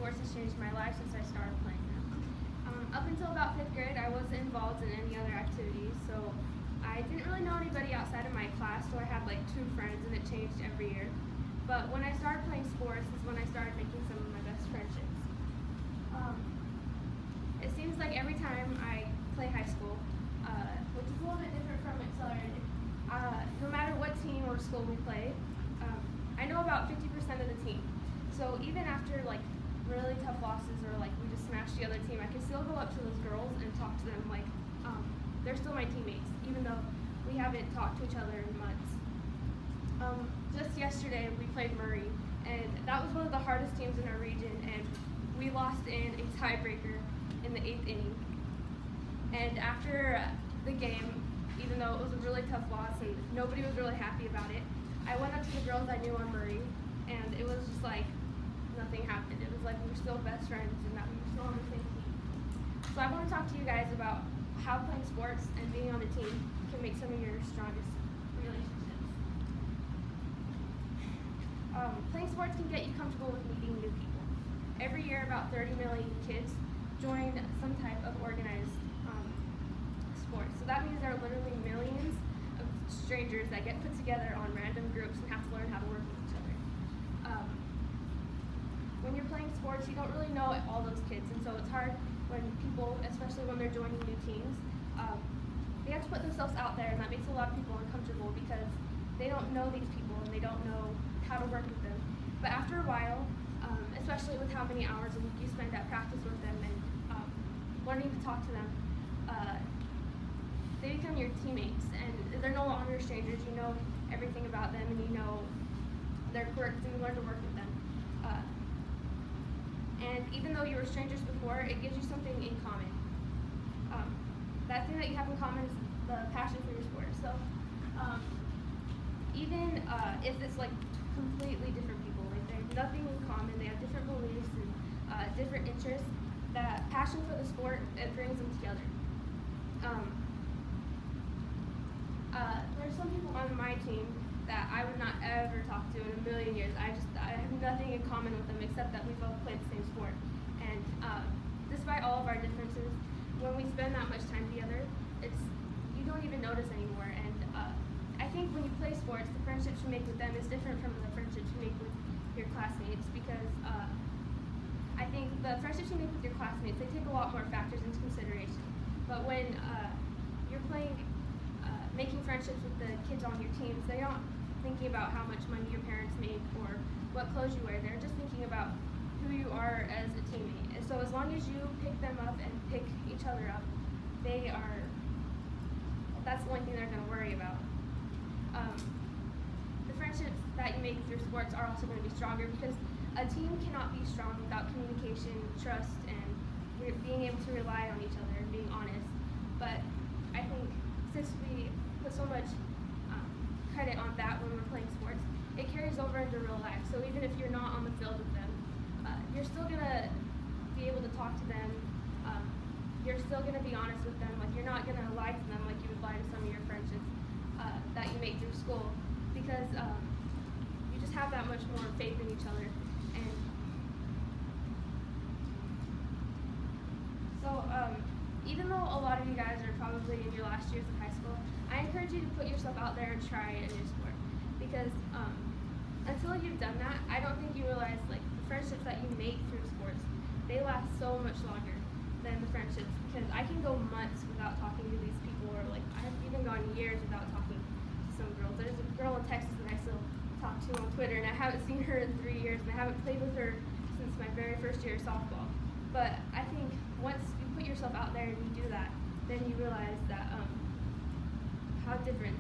sports has changed my life since I started playing them. Up until about 5th grade, I wasn't involved in any other activities, so I didn't really know anybody outside of my class, so I had like 2 friends, and it changed every year. But when I started playing sports is when I started making some of my best friendships. It seems like every time I play high school, which is a little bit different from accelerated, no matter what team or school we play, I know about 50% of the team. So even after like really tough losses or like we just smashed the other team, I can still go up to those girls and talk to them like they're still my teammates, even though we haven't talked to each other in months. Just yesterday we played Murray, and that was one of the hardest teams in our region, and we lost in a tiebreaker in the 8th inning. And after the game, even though it was a really tough loss and nobody was really happy about it, I went up to the girls I knew on Murray, and it was just like nothing happened. It was like we were still best friends and that we were still on the same team. So I want to talk to you guys about how playing sports and being on a team can make some of your strongest relationships. Playing sports can get you comfortable with meeting new people. Every year, about 30 million kids join some type of organized sport. So that means there are literally millions of strangers that get put together on random groups and have to learn how to work with each other. When you're playing sports, you don't really know all those kids, and so it's hard when people, especially when they're joining new teams, they have to put themselves out there, and that makes a lot of people uncomfortable because they don't know these people and they don't know how to work with them. But after a while, especially with how many hours a week you spend at practice with them and learning to talk to them, they become your teammates, and they're no longer strangers. You know everything about them, and you know their quirks, and you learn to work with them. And even though you were strangers before, it gives you something in common. That thing that you have in common is the passion for your sport. So even if it's like completely different people, like there's nothing in common, they have different beliefs and different interests, that passion for the sport, it brings them together. There's some people on my team that I would not ever talk to in a million years. I have nothing in common with them except that we both play the same sport. And despite all of our differences, when we spend that much time together, you don't even notice anymore. And I think when you play sports, the friendships you make with them is different from the friendships you make with your classmates, because I think the friendships you make with your classmates, they take a lot more factors into consideration. But when you're playing, making friendships with the kids on your teams, they're not thinking about how much money your parents make or what clothes you wear. They're just thinking about who you are as a teammate. And so as long as you pick them up and pick each other up, that's the only thing they're going to worry about. The friendships that you make through sports are also going to be stronger, because a team cannot be strong without communication, trust, and being able to rely on each other and being honest. But I think since we put so much credit on that when we're playing sports, it carries over into real life. So even if you're not on the field with them, you're still going to be able to talk to them. You're still going to be honest with them. Like, you're not going to lie to them like you would lie to some of your friendships that you make through school, because you just have that much more faith in each other. And so even though a lot of you guys are probably in your last years of high school, I encourage you to put yourself out there and try a new sport, because until you've done that, I don't think you realize like the friendships that you make through sports, they last so much longer than the friendships, because I can go months without talking to these people, or like I've even gone years without talking to some girls. There's a girl in Texas that I still talk to on Twitter, and I haven't seen her in 3 years, and I haven't played with her since my very first year of softball. But I think once you put yourself out there and you do that, then you realize that how different